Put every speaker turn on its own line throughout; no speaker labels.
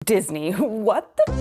Disney. What the?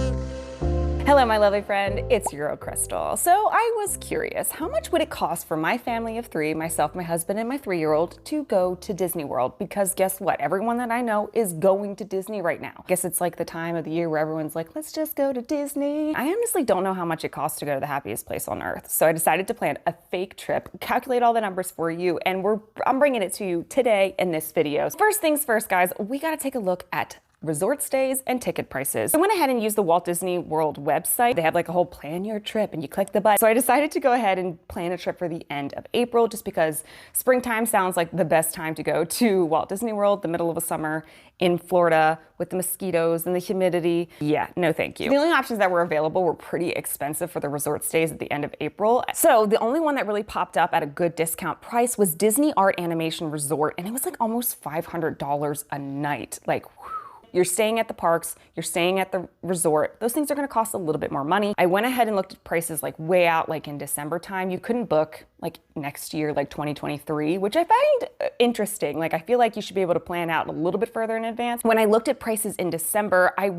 Hello, my lovely friend, it's your girl Chrystal. So I was curious, how much would it cost for my family of three, myself, my husband, and my 3-year-old, to go to Disney World? Because guess what? Everyone that I know is going to Disney right now. Guess it's like the time of the year where everyone's like, let's just go to Disney. I honestly don't know how much it costs to go to the happiest place on earth. So I decided to plan a fake trip, calculate all the numbers for you, and I'm bringing it to you today in this video. First things first, guys, we gotta take a look at resort stays and ticket prices. I went ahead and used the Walt Disney World website. They have like a whole plan your trip and you click the button. So I decided to go ahead and plan a trip for the end of April just because springtime sounds like the best time to go to Walt Disney World, the middle of a summer in Florida with the mosquitoes and the humidity. Yeah, no thank you. The only options that were available were pretty expensive for the resort stays at the end of April. So the only one that really popped up at a good discount price was Disney Art Animation Resort, and it was like almost $500 a night. Like, whew. You're staying at the parks, you're staying at the resort. Those things are gonna cost a little bit more money. I went ahead and looked at prices like way out, like in December time. You couldn't book like next year, like 2023, which I find interesting. Like I feel like you should be able to plan out a little bit further in advance. When I looked at prices in December, I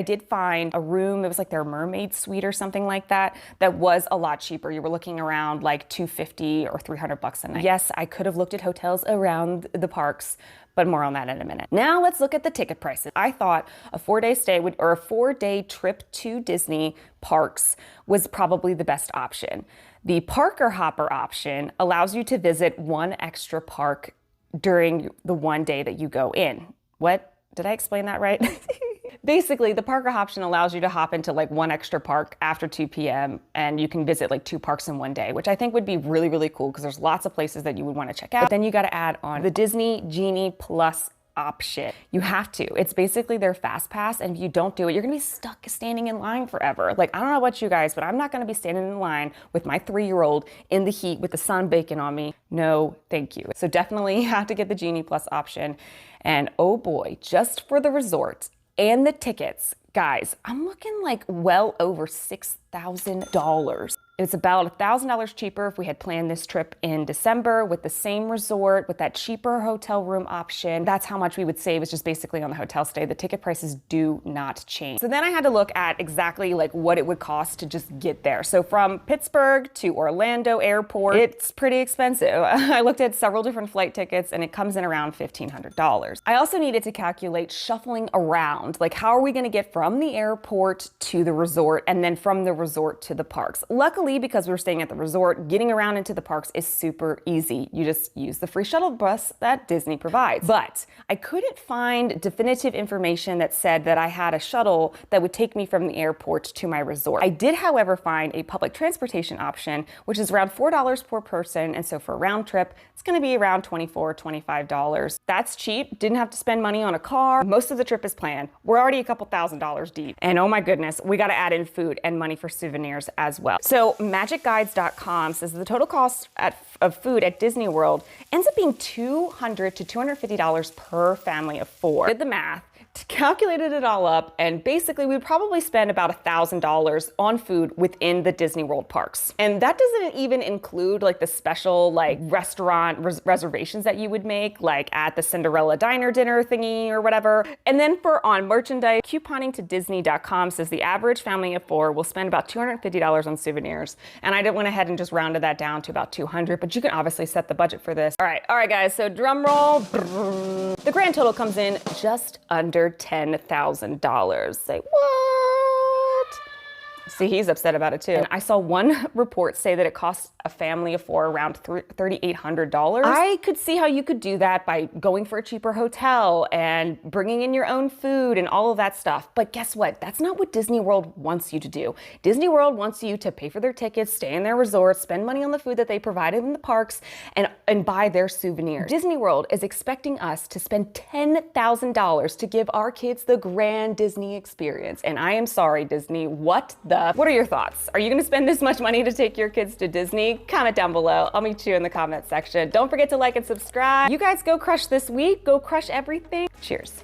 did find a room, it was like their mermaid suite or something like that, that was a lot cheaper. You were looking around like $250 or $300 a night. Yes, I could have looked at hotels around the parks, but more on that in a minute. Now let's look at the ticket prices. I thought a 4-day stay or a 4-day trip to Disney parks was probably the best option. The Parker Hopper option allows you to visit one extra park during the one day that you go in. What? Did I explain that right? Basically, the Parker option allows you to hop into like one extra park after 2 p.m. and you can visit like 2 parks in one day, which I think would be really, really cool because there's lots of places that you would want to check out. But then you got to add on the Disney Genie Plus option. You have to. It's basically their fast pass, and if you don't do it, you're gonna be stuck standing in line forever. Like, I don't know about you guys, but I'm not gonna be standing in line with my 3-year-old in the heat with the sun baking on me. No, thank you. So definitely have to get the Genie Plus option. And oh boy, just for the resort and the tickets, guys, I'm looking like well over $6,000. It's about $1,000 cheaper if we had planned this trip in December with the same resort, with that cheaper hotel room option. That's how much we would save, is just basically on the hotel stay. The ticket prices do not change. So then I had to look at exactly like what it would cost to just get there. So from Pittsburgh to Orlando Airport, it's pretty expensive. I looked at several different flight tickets and it comes in around $1,500. I also needed to calculate shuffling around. Like, how are we gonna get from the airport to the resort and then from the resort to the parks? Luckily, because we're staying at the resort, getting around into the parks is super easy. You just use the free shuttle bus that Disney provides. But I couldn't find definitive information that said that I had a shuttle that would take me from the airport to my resort. I did, however, find a public transportation option, which is around $4 per person. And so for a round trip, it's gonna be around $24, $25. That's cheap. Didn't have to spend money on a car. Most of the trip is planned. We're already a couple $1,000s deep. And oh my goodness, we gotta add in food and money for souvenirs as well. So magicguides.com says the total cost of food at Disney World ends up being $200 to $250 per family of 4. Did the math, calculated it all up, and basically we'd probably spend about $1,000 on food within the Disney World parks. And that doesn't even include like the special like restaurant reservations that you would make, like at the Cinderella diner dinner thingy or whatever. And then for on merchandise, couponing to Disney.com says the average family of 4 will spend about $250 on souvenirs. And I went ahead and just rounded that down to about 200, but you can obviously set the budget for this. All right guys, so drum roll. The grand total comes in just under $10,000. Say what? See, he's upset about it too. And I saw one report say that it costs a family of 4 around $3,800. I could see how you could do that by going for a cheaper hotel and bringing in your own food and all of that stuff. But guess what? That's not what Disney World wants you to do. Disney World wants you to pay for their tickets, stay in their resorts, spend money on the food that they provided in the parks, and buy their souvenirs. Disney World is expecting us to spend $10,000 to give our kids the grand Disney experience. And I am sorry, Disney, what are your thoughts? Are you gonna spend this much money to take your kids to Disney? Comment down below. I'll meet you in the comment section. Don't forget to like and subscribe. You guys go crush this week. Go crush everything. Cheers.